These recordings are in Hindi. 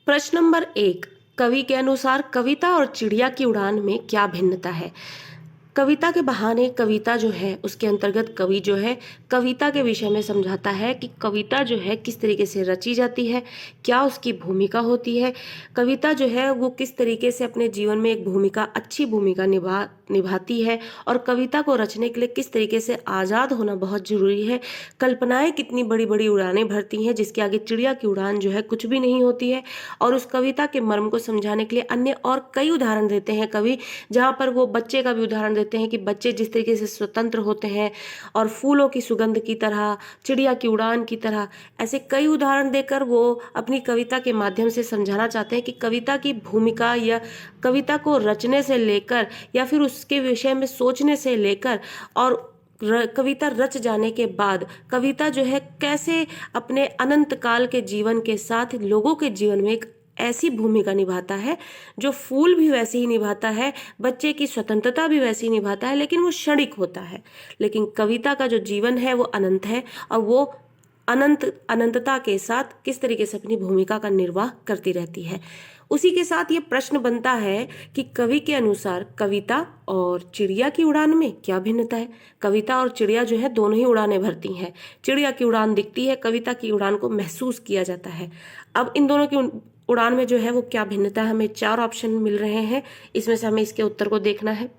प्रश्न नंबर 1। कवि के अनुसार कविता और चिड़िया की उड़ान में क्या भिन्नता है? कविता के बहाने कविता जो है उसके अंतर्गत कवि जो है कविता के विषय में समझाता है कि कविता जो है किस तरीके से रची जाती है, क्या उसकी भूमिका होती है, कविता जो है वो किस तरीके से अपने जीवन में एक भूमिका, अच्छी भूमिका निभाती है, और कविता को रचने के लिए किस तरीके से आज़ाद होना बहुत ज़रूरी है। कल्पनाएं कितनी बड़ी बड़ी उड़ानें भरती हैं जिसके आगे चिड़िया की उड़ान जो है कुछ भी नहीं होती है। और उस कविता के मर्म को समझाने के लिए अन्य और कई उदाहरण देते हैं कवि, जहाँ पर वो बच्चे का भी उदाहरण देते हैं कि बच्चे जिस तरीके से स्वतंत्र होते हैं और फूलों की सुगंध की तरह, चिड़िया की उड़ान की तरह, ऐसे कई उदाहरण देकर वो अपनी कविता के माध्यम से समझाना चाहते हैं कि कविता की भूमिका या कविता को रचने से लेकर या फिर उसके विषय में सोचने से लेकर और कविता रच जाने के बाद कविता जो है कैसे अपने अनंत काल के जीवन के साथ लोगों के जीवन में एक ऐसी भूमिका निभाता है जो फूल भी वैसे ही निभाता है, बच्चे की स्वतंत्रता भी वैसी निभाता है, लेकिन वो क्षणिक होता है। लेकिन कविता का जो जीवन है वो अनंत है और वो अनंतता के साथ किस तरीके से अपनी भूमिका का निर्वाह करती रहती है। उसी के साथ ये प्रश्न बनता है कि कवि के अनुसार कविता और चिड़िया की उड़ान में क्या भिन्नता है? कविता और चिड़िया जो है दोनों ही उड़ानें भरती हैं। चिड़िया की उड़ान दिखती है, कविता की उड़ान को महसूस किया जाता है। अब इन दोनों की उड़ान में जो है वो क्या भिन्नता है, हमें 4 ऑप्शन मिल रहे हैं, इसमें से हमें इसके उत्तर को देखना है।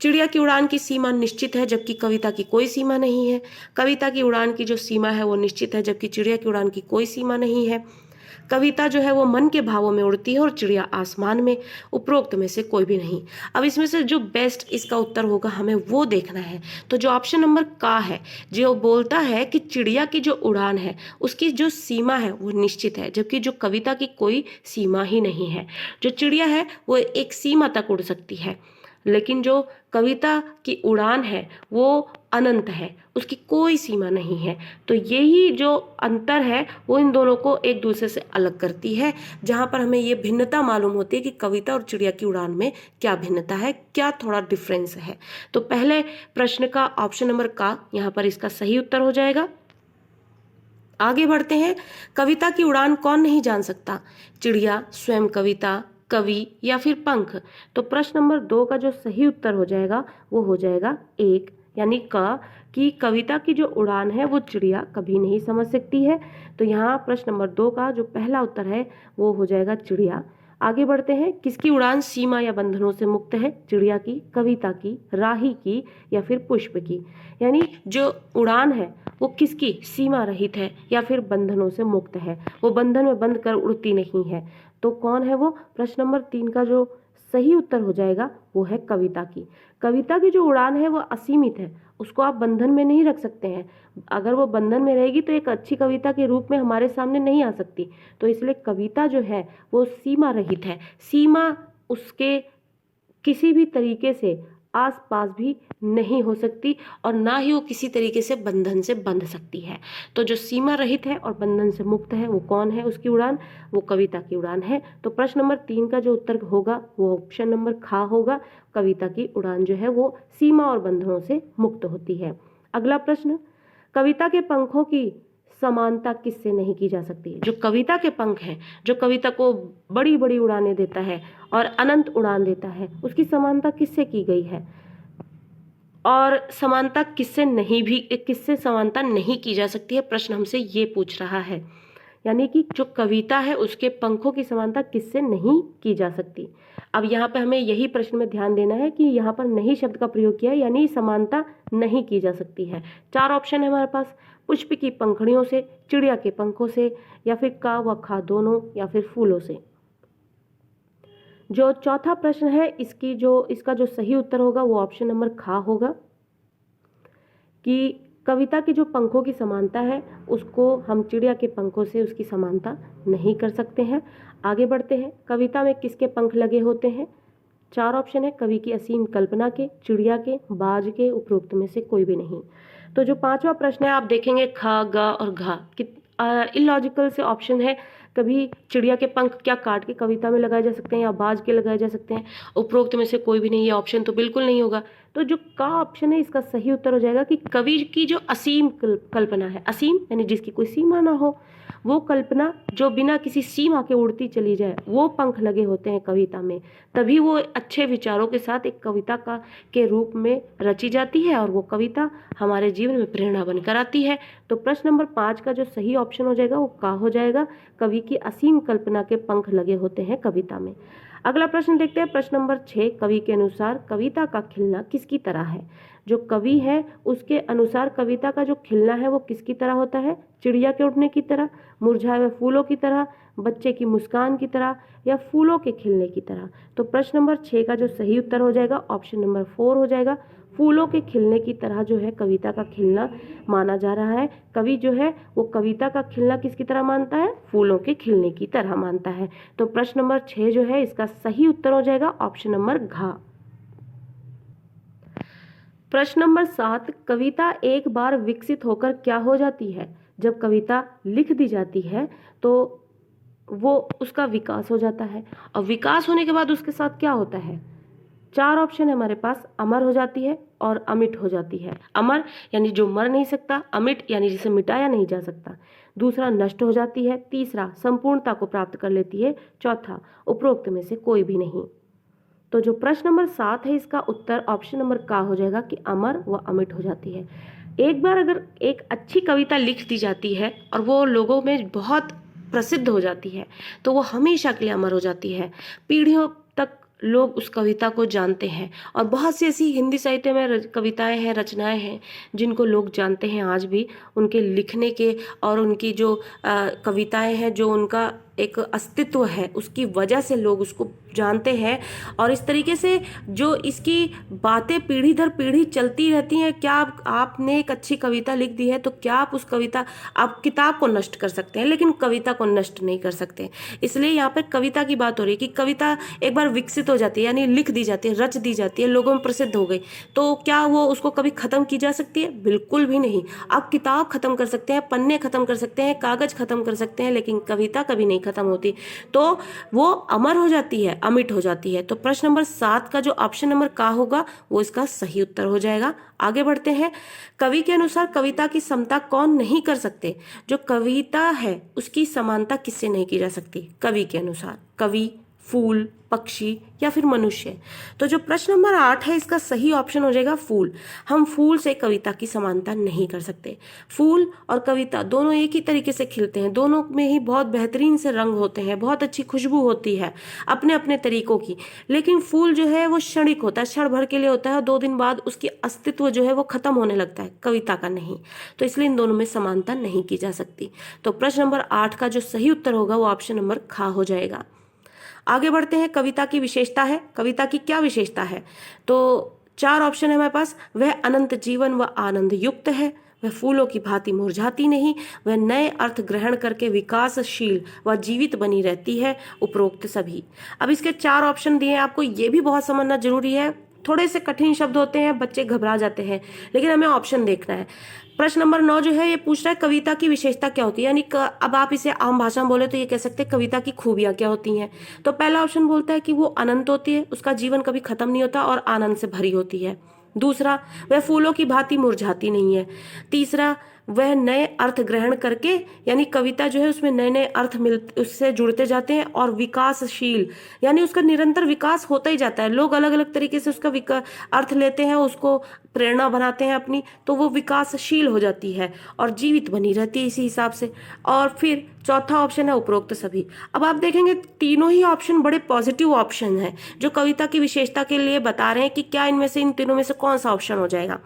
चिड़िया की उड़ान की सीमा निश्चित है जबकि कविता की कोई सीमा नहीं है। कविता की उड़ान की जो सीमा है वो निश्चित है जबकि चिड़िया की उड़ान की कोई सीमा नहीं है। कविता जो है वो मन के भावों में उड़ती है और चिड़िया आसमान में। उपरोक्त में से कोई भी नहीं। अब इसमें से जो बेस्ट इसका उत्तर होगा हमें वो देखना है। तो जो ऑप्शन नंबर का है जो बोलता है कि चिड़िया की जो उड़ान है उसकी जो सीमा है वो निश्चित है जबकि जो कविता की कोई सीमा ही नहीं है। जो चिड़िया है वो एक सीमा तक उड़ सकती है, लेकिन जो कविता की उड़ान है वो अनंत है, उसकी कोई सीमा नहीं है। तो यही जो अंतर है वो इन दोनों को एक दूसरे से अलग करती है, जहाँ पर हमें ये भिन्नता मालूम होती है कि कविता और चिड़िया की उड़ान में क्या भिन्नता है, क्या थोड़ा डिफरेंस है। तो पहले प्रश्न का ऑप्शन नंबर का यहाँ पर इसका सही उत्तर हो जाएगा। आगे बढ़ते हैं। कविता की उड़ान कौन नहीं जान सकता? चिड़िया, स्वयं कविता, कवि या फिर पंख? तो प्रश्न नंबर 2 का जो सही उत्तर हो जाएगा वो हो जाएगा 1 यानी क, कि कविता की जो उड़ान है वो चिड़िया कभी नहीं समझ सकती है। तो यहाँ प्रश्न नंबर 2 का जो पहला उत्तर है वो हो जाएगा चिड़िया। आगे बढ़ते हैं। किसकी उड़ान सीमा या बंधनों से मुक्त है? चिड़िया की, कविता की, राही की या फिर पुष्प की? यानी जो उड़ान है वो किसकी सीमा रहित है या फिर बंधनों से मुक्त है, वो बंधन में बंध कर उड़ती नहीं है। तो कौन है वो? प्रश्न नंबर 3 का जो सही उत्तर हो जाएगा वो है कविता की। कविता की जो उड़ान है वो असीमित है, उसको आप बंधन में नहीं रख सकते हैं। अगर वो बंधन में रहेगी तो एक अच्छी कविता के रूप में हमारे सामने नहीं आ सकती। तो इसलिए कविता जो है वो सीमा रहित है, सीमा उसके किसी भी तरीके से आस पास भी नहीं हो सकती और ना ही वो किसी तरीके से बंधन से बंध सकती है। तो जो सीमा रहित है और बंधन से मुक्त है वो कौन है? उसकी उड़ान वो कविता की उड़ान है। तो प्रश्न नंबर 3 का जो उत्तर होगा वो ऑप्शन नंबर खा होगा। कविता की उड़ान जो है वो सीमा और बंधनों से मुक्त होती है। अगला प्रश्न। कविता के पंखों की समानता किससे नहीं की जा सकती? जो कविता के पंख हैं, जो कविता को बड़ी बड़ी उड़ानें देता है और अनंत उड़ान देता है, उसकी समानता किससे की गई है? और समानता किससे समानता नहीं की जा सकती है? प्रश्न हमसे ये पूछ रहा है। यानी कि जो कविता है उसके पंखों की समानता किससे नहीं की जा सकती। अब यहाँ पे हमें यही प्रश्न में ध्यान देना है कि यहाँ पर नहीं शब्द का प्रयोग किया है, यानी समानता नहीं की जा सकती है। 4 ऑप्शन है हमारे पास। पुष्प की पंखुड़ियों से, चिड़िया के पंखों से या फिर का व खा दोनों या फिर फूलों से। जो चौथा प्रश्न है इसका जो सही उत्तर होगा वो ऑप्शन नंबर खा होगा, कि कविता की जो पंखों की समानता है उसको हम चिड़िया के पंखों से उसकी समानता नहीं कर सकते हैं। आगे बढ़ते हैं। कविता में किसके पंख लगे होते हैं? 4 ऑप्शन है। कवि की असीम कल्पना के, चिड़िया के, बाज के, उपरोक्त में से कोई भी नहीं। तो जो 5वां प्रश्न है आप देखेंगे ख, ग और घ इलॉजिकल से ऑप्शन है। कभी चिड़िया के पंख क्या काट के कविता में लगाए जा सकते हैं या बाज के लगाए जा सकते हैं? उपरोक्त में से कोई भी नहीं, ये ऑप्शन तो बिल्कुल नहीं होगा। तो जो का ऑप्शन है इसका सही उत्तर हो जाएगा कि कवि की जो असीम कल्पना है, असीम यानी जिसकी कोई सीमा ना हो, वो कल्पना जो बिना किसी सीमा के उड़ती चली जाए, वो पंख लगे होते हैं कविता में, तभी वो अच्छे विचारों के साथ एक कविता का के रूप में रची जाती है और वो कविता हमारे जीवन में प्रेरणा बनकर आती है। तो प्रश्न नंबर 5 का जो सही ऑप्शन हो जाएगा वो का हो जाएगा, कवि की असीम कल्पना के पंख लगे होते हैं कविता में। अगला प्रश्न देखते हैं, प्रश्न नंबर 6, कवि के अनुसार कविता का खिलना किसकी तरह है। जो कवि है उसके अनुसार कविता का जो खिलना है वो किसकी तरह होता है, चिड़िया के उड़ने की तरह, मुरझाए हुए फूलों की तरह, बच्चे की मुस्कान की तरह या फूलों के खिलने की तरह। तो प्रश्न नंबर 6 का जो सही उत्तर हो जाएगा ऑप्शन नंबर 4 हो जाएगा, फूलों के खिलने की तरह जो है कविता का खिलना माना जा रहा है। कवि जो है वो कविता का खिलना किसकी तरह मानता है, फूलों के खिलने की तरह मानता है। तो प्रश्न नंबर 6 जो है इसका सही उत्तर हो जाएगा ऑप्शन नंबर घ। प्रश्न नंबर 7, कविता एक बार विकसित होकर क्या हो जाती है। जब कविता लिख दी जाती है तो वो उसका विकास हो जाता है, और विकास होने के बाद उसके साथ क्या होता है, 4 ऑप्शन है हमारे पास, अमर हो जाती है और अमिट हो जाती है। अमर यानी जो मर नहीं सकता, अमिट यानी जिसे मिटाया नहीं जा सकता, दूसरा नष्ट हो जाती है, तीसरा संपूर्णता को प्राप्त कर लेती है, चौथा उपरोक्त में से कोई भी नहीं। तो जो प्रश्न नंबर 7 है इसका उत्तर ऑप्शन नंबर का हो जाएगा कि अमर व अमिट हो जाती है। एक बार अगर एक अच्छी कविता लिख दी जाती है और वो लोगों में बहुत प्रसिद्ध हो जाती है तो वो हमेशा के लिए अमर हो जाती है, पीढ़ियों तक लोग उस कविता को जानते हैं। और बहुत सी ऐसी हिंदी साहित्य में कविताएं हैं, रचनाएं हैं जिनको लोग जानते हैं आज भी, उनके लिखने के और उनकी जो कविताएं हैं, जो उनका एक अस्तित्व है उसकी वजह से लोग उसको जानते हैं। और इस तरीके से जो इसकी बातें पीढ़ी दर पीढ़ी चलती रहती हैं। क्या आपने एक अच्छी कविता लिख दी है तो क्या आप किताब को नष्ट कर सकते हैं लेकिन कविता को नष्ट नहीं कर सकते। इसलिए यहाँ पर कविता की बात हो रही है कि कविता एक बार विकसित हो जाती है यानी लिख दी जाती है, रच दी जाती है, लोगों में प्रसिद्ध हो गई, तो क्या वो उसको कभी खत्म की जा सकती है? बिल्कुल भी नहीं। आप किताब खत्म कर सकते हैं, पन्ने खत्म कर सकते हैं, कागज खत्म कर सकते हैं, लेकिन कविता कभी नहीं खत्म होती, तो वो अमर हो जाती है, अमिट हो जाती है। तो प्रश्न नंबर 7 का जो ऑप्शन नंबर का होगा वो इसका सही उत्तर हो जाएगा। आगे बढ़ते हैं, कवि के अनुसार कविता की समता कौन नहीं कर सकते। जो कविता है उसकी समानता किससे नहीं की जा सकती कवि के अनुसार, कवि, फूल, पक्षी या फिर मनुष्य। तो जो प्रश्न नंबर 8 है इसका सही ऑप्शन हो जाएगा फूल। हम फूल से कविता की समानता नहीं कर सकते। फूल और कविता दोनों एक ही तरीके से खिलते हैं, दोनों में ही बहुत बेहतरीन से रंग होते हैं, बहुत अच्छी खुशबू होती है अपने अपने तरीकों की, लेकिन फूल जो है वो क्षणिक होता है, क्षण भर के लिए होता है और 2 दिन बाद उसकी अस्तित्व जो है वो खत्म होने लगता है, कविता का नहीं। तो इसलिए इन दोनों में समानता नहीं की जा सकती। तो प्रश्न नंबर 8 का जो सही उत्तर होगा वो ऑप्शन नंबर खा हो जाएगा। आगे बढ़ते हैं, कविता की विशेषता है। कविता की क्या विशेषता है? तो 4 ऑप्शन है हमारे पास। वह अनंत जीवन व आनंद युक्त है, वह फूलों की भांति मुरझाती नहीं, वह नए अर्थ ग्रहण करके विकासशील व जीवित बनी रहती है, उपरोक्त सभी। अब इसके 4 ऑप्शन दिए हैं आपको, ये भी बहुत समझना जरूरी है। थोड़े से कठिन शब्द होते हैं, बच्चे घबरा जाते हैं, लेकिन हमें ऑप्शन देखना है। प्रश्न नंबर 9 जो है ये पूछ रहा है कविता की विशेषता क्या होती है, यानी अब आप इसे आम भाषा में बोले तो ये कह सकते हैं कविता की खूबियां क्या होती हैं। तो पहला ऑप्शन बोलता है कि वो अनंत होती है, उसका जीवन कभी खत्म नहीं होता और आनंद से भरी होती है। दूसरा, वह फूलों की भांति मुरझाती नहीं है। तीसरा, वह नए अर्थ ग्रहण करके, यानी कविता जो है उसमें नए नए अर्थ उससे जुड़ते जाते हैं, और विकासशील यानी उसका निरंतर विकास होता ही जाता है, लोग अलग अलग तरीके से उसका अर्थ लेते हैं, उसको प्रेरणा बनाते हैं अपनी, तो वो विकासशील हो जाती है और जीवित बनी रहती है इसी हिसाब से। और फिर चौथा ऑप्शन है उपरोक्त सभी। अब आप देखेंगे तीनों ही ऑप्शन बड़े पॉजिटिव ऑप्शन हैं जो कविता की विशेषता के लिए बता रहे हैं कि क्या इनमें से, इन तीनों में से कौन सा ऑप्शन हो जाएगा।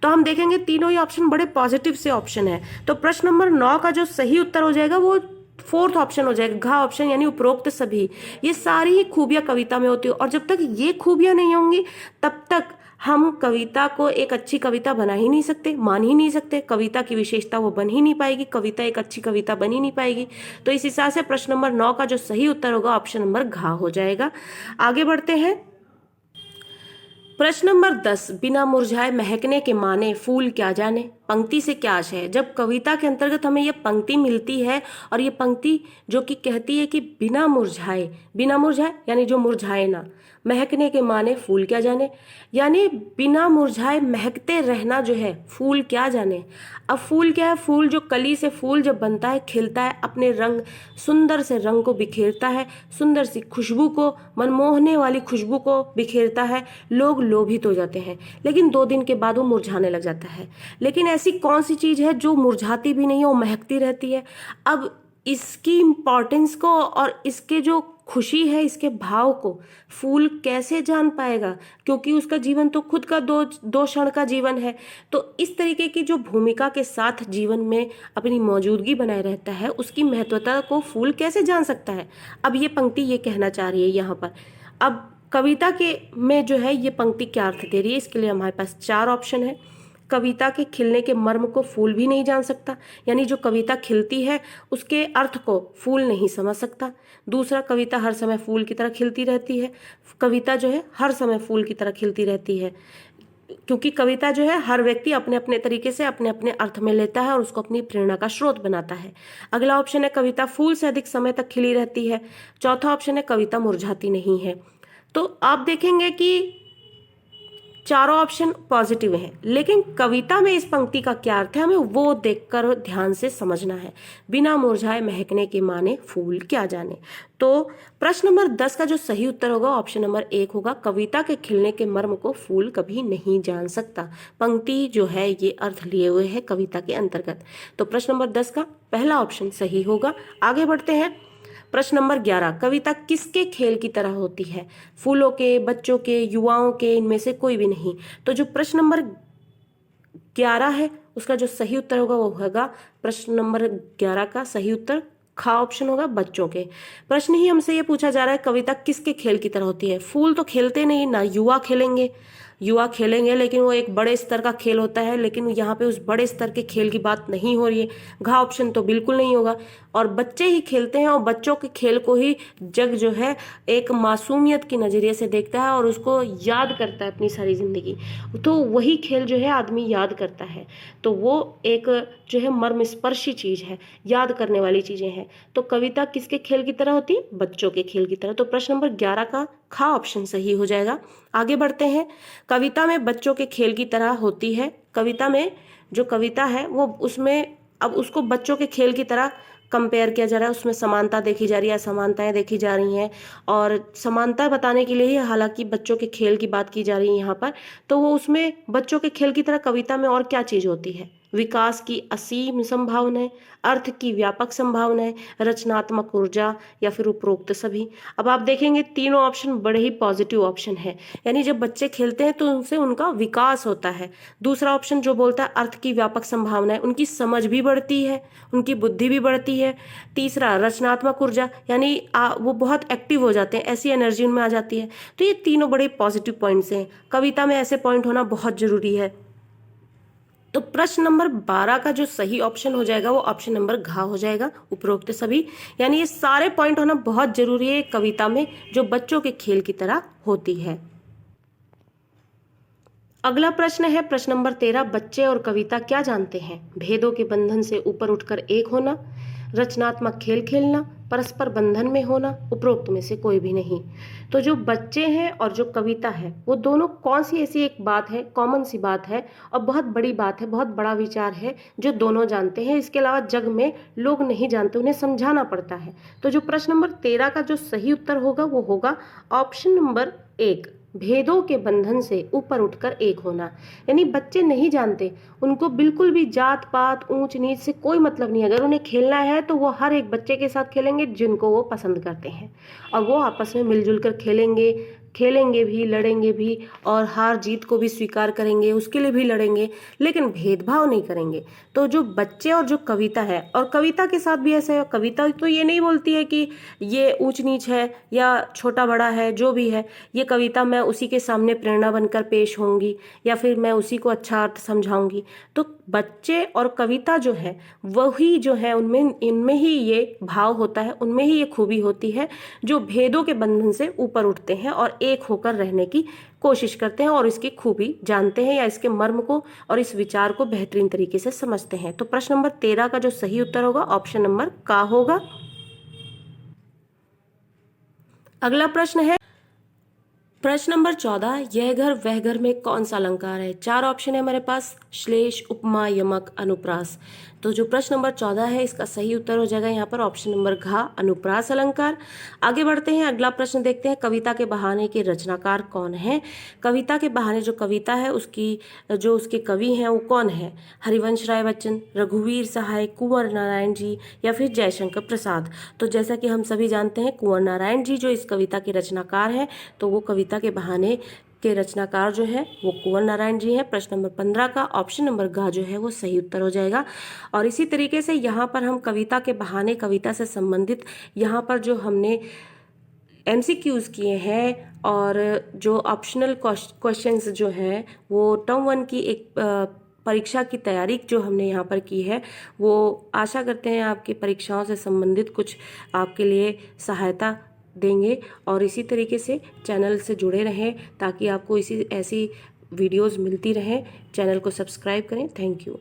तो हम देखेंगे तीनों ही ऑप्शन बड़े पॉजिटिव से ऑप्शन है। तो प्रश्न नंबर 9 का जो सही उत्तर हो जाएगा वो 4th ऑप्शन हो जाएगा, घ ऑप्शन, यानी उपरोक्त सभी। ये सारी ही खूबियां कविता में होती है, और जब तक ये खूबियां नहीं होंगी तब तक हम कविता को एक अच्छी कविता बना ही नहीं सकते, मान ही नहीं सकते। कविता की विशेषता वो बन ही नहीं पाएगी, कविता एक अच्छी कविता बन ही नहीं पाएगी। तो इस हिसाब से प्रश्न नंबर 9 का जो सही उत्तर होगा ऑप्शन नंबर घ हो जाएगा। आगे बढ़ते हैं, प्रश्न नंबर 10, बिना मुरझाए महकने के माने फूल क्या जाने। पंक्ति से क्या आशय है? जब कविता के अंतर्गत हमें ये पंक्ति मिलती है, और ये पंक्ति जो कि कहती है कि बिना मुरझाए यानी जो मुरझाए ना, महकने के माने फूल क्या जाने, यानी बिना मुरझाए महकते रहना जो है फूल क्या जाने। अब फूल क्या है, फूल जो कली से फूल जब बनता है, खिलता है, अपने रंग सुंदर से रंग को बिखेरता है, सुंदर सी खुशबू को, मनमोहने वाली खुशबू को बिखेरता है, लोग लोभित हो जाते हैं, लेकिन 2 दिन के बाद वो मुरझाने लग जाता है। लेकिन ऐसी कौन सी चीज है जो मुरझाती भी नहीं है, वो महकती रहती है। अब इसकी इम्पोर्टेंस को और इसके जो खुशी है, इसके भाव को फूल कैसे जान पाएगा, क्योंकि उसका जीवन तो खुद का दो क्षण का जीवन है। तो इस तरीके की जो भूमिका के साथ जीवन में अपनी मौजूदगी बनाए रहता है, उसकी महत्वता को फूल कैसे जान सकता है। अब ये पंक्ति ये कहना चाह रही है यहाँ पर। अब कविता के में जो है ये पंक्ति क्या अर्थ दे रही है, इसके लिए हमारे पास 4 ऑप्शन है। कविता के खिलने के मर्म को फूल भी नहीं जान सकता, यानी जो कविता खिलती है उसके अर्थ को फूल नहीं समझ सकता। दूसरा, कविता हर समय फूल की तरह खिलती रहती है। कविता जो है हर समय फूल की तरह खिलती रहती है, क्योंकि कविता जो है हर व्यक्ति अपने अपने तरीके से अपने अपने अर्थ में लेता है और उसको अपनी प्रेरणा का स्रोत बनाता है। अगला ऑप्शन है कविता फूल से अधिक समय तक खिली रहती है। चौथा ऑप्शन है कविता मुरझाती नहीं है। तो आप देखेंगे कि चारों ऑप्शन पॉजिटिव हैं, लेकिन कविता में इस पंक्ति का क्या अर्थ है हमें वो देखकर ध्यान से समझना है। बिना मुरझाए महकने के माने फूल क्या जाने। तो प्रश्न नंबर 10 का जो सही उत्तर होगा ऑप्शन नंबर 1 होगा, कविता के खिलने के मर्म को फूल कभी नहीं जान सकता। पंक्ति जो है ये अर्थ लिए हुए है कविता के अंतर्गत। तो प्रश्न नंबर 10 का पहला ऑप्शन सही होगा। आगे बढ़ते हैं। प्रश्न नंबर 11, कविता किसके खेल की तरह होती है? फूलों के, बच्चों के, युवाओं के, इनमें से कोई भी नहीं। तो जो प्रश्न नंबर 11 है उसका जो सही उत्तर होगा वो होगा, प्रश्न नंबर 11 का सही उत्तर खा ऑप्शन होगा, बच्चों के। प्रश्न ही हमसे ये पूछा जा रहा है कविता किसके खेल की तरह होती है। फूल तो खेलते नहीं ना, युवा खेलेंगे, युवा खेलेंगे, लेकिन वो एक बड़े स्तर का खेल होता है, लेकिन यहाँ पे उस बड़े स्तर के खेल की बात नहीं हो रही है। घा ऑप्शन तो बिल्कुल नहीं होगा। और बच्चे ही खेलते हैं और बच्चों के खेल को ही जग जो है एक मासूमियत की नज़रिए से देखता है और उसको याद करता है अपनी सारी जिंदगी। तो वही खेल जो है आदमी याद करता है, तो वो एक जो है मर्मस्पर्शी चीज़ है, याद करने वाली चीज़ें हैं। तो कविता किसके खेल की तरह होती है? बच्चों के खेल की तरह। तो प्रश्न नंबर 11 का खा ऑप्शन सही हो जाएगा। आगे बढ़ते हैं। कविता में बच्चों के खेल की तरह होती है। कविता में जो कविता है वो उसमें अब उसको बच्चों के खेल की तरह कंपेयर किया जा रहा है, उसमें समानता देखी जा रही है, असमानताएं देखी जा रही हैं। और समानता बताने के लिए ही हालांकि बच्चों के खेल की बात की जा रही है यहाँ पर। तो वो उसमें बच्चों के खेल की तरह कविता में और क्या चीज़ होती है? विकास की असीम संभावनाएं, अर्थ की व्यापक संभावनाएं, रचनात्मक ऊर्जा, या फिर उपरोक्त सभी। अब आप देखेंगे तीनों ऑप्शन बड़े ही पॉजिटिव ऑप्शन है, यानी जब बच्चे खेलते हैं तो उनसे उनका विकास होता है। दूसरा ऑप्शन जो बोलता है अर्थ की व्यापक संभावनाएं, उनकी समझ भी बढ़ती है, उनकी बुद्धि भी बढ़ती है। तीसरा रचनात्मक ऊर्जा, यानी वो बहुत एक्टिव हो जाते हैं, ऐसी एनर्जी उनमें आ जाती है। तो ये तीनों बड़े पॉजिटिव पॉइंट्स हैं। कविता में ऐसे पॉइंट होना बहुत जरूरी है। तो प्रश्न नंबर 12 का जो सही ऑप्शन हो जाएगा वो ऑप्शन नंबर घ हो जाएगा, उपरोक्त सभी। यानी ये सारे पॉइंट होना बहुत जरूरी है कविता में जो बच्चों के खेल की तरह होती है। अगला प्रश्न है प्रश्न नंबर 13, बच्चे और कविता क्या जानते हैं? भेदों के बंधन से ऊपर उठकर एक होना, रचनात्मक खेल खेलना, परस्पर बंधन में होना, उपरोक्त में से कोई भी नहीं। तो जो बच्चे हैं और जो कविता है वो दोनों कौन सी ऐसी एक बात है, कॉमन सी बात है और बहुत बड़ी बात है, बहुत बड़ा विचार है जो दोनों जानते हैं। इसके अलावा जग में लोग नहीं जानते, उन्हें समझाना पड़ता है। तो जो प्रश्न नंबर 13 का जो सही उत्तर होगा वो होगा ऑप्शन नंबर 1, भेदों के बंधन से ऊपर उठकर एक होना। यानी बच्चे नहीं जानते, उनको बिल्कुल भी जात पात ऊंच नीच से कोई मतलब नहीं। अगर उन्हें खेलना है तो वो हर एक बच्चे के साथ खेलेंगे जिनको वो पसंद करते हैं, और वो आपस में मिलजुल कर खेलेंगे भी, लड़ेंगे भी, और हार जीत को भी स्वीकार करेंगे, उसके लिए भी लड़ेंगे, लेकिन भेदभाव नहीं करेंगे। तो जो बच्चे और जो कविता है, और कविता के साथ भी ऐसा है, कविता तो ये नहीं बोलती है कि ये ऊंच नीच है या छोटा बड़ा है, जो भी है ये कविता मैं उसी के सामने प्रेरणा बनकर पेश होंगी या फिर मैं उसी को अच्छा अर्थ समझाऊंगी। तो बच्चे और कविता जो है वही जो है इनमें ही ये भाव होता है, उनमें ही ये खूबी होती है जो भेदों के बंधन से ऊपर उठते हैं और एक होकर रहने की कोशिश करते हैं और इसकी खूबी जानते हैं या इसके मर्म को और इस विचार को बेहतरीन तरीके से समझते हैं। तो प्रश्न नंबर 13 का जो सही उत्तर होगा ऑप्शन नंबर का होगा। अगला प्रश्न है प्रश्न नंबर 14, यह घर वह घर में कौन सा अलंकार है? 4 ऑप्शन है हमारे पास, श्लेष, उपमा, यमक, अनुप्रास। तो जो प्रश्न नंबर 14 है इसका सही उत्तर हो जाएगा यहाँ पर ऑप्शन नंबर घ, अनुप्रास अलंकार। आगे बढ़ते हैं, अगला प्रश्न देखते हैं, कविता के बहाने के रचनाकार कौन है? कविता के बहाने जो कविता है उसकी जो उसके कवि हैं वो कौन है? हरिवंश राय बच्चन, रघुवीर सहाय, कुंवर नारायण जी या फिर जयशंकर प्रसाद। तो जैसा कि हम सभी जानते हैं कुंवर नारायण जी जो इस कविता के रचनाकार हैं, तो वो कविता के बहाने के रचनाकार जो है वो कुंवर नारायण जी हैं। प्रश्न नंबर 15 का ऑप्शन नंबर घ जो है वो सही उत्तर हो जाएगा। और इसी तरीके से यहाँ पर हम कविता के बहाने, कविता से संबंधित यहाँ पर जो हमने MCQs किए हैं और जो ऑप्शनल क्वेश्चंस जो हैं वो टर्म 1 की एक परीक्षा की तैयारी जो हमने यहाँ पर की है, वो आशा करते हैं आपकी परीक्षाओं से संबंधित कुछ आपके लिए सहायता देंगे। और इसी तरीके से चैनल से जुड़े रहें ताकि आपको ऐसी वीडियोस मिलती रहें। चैनल को सब्सक्राइब करें। Thank you.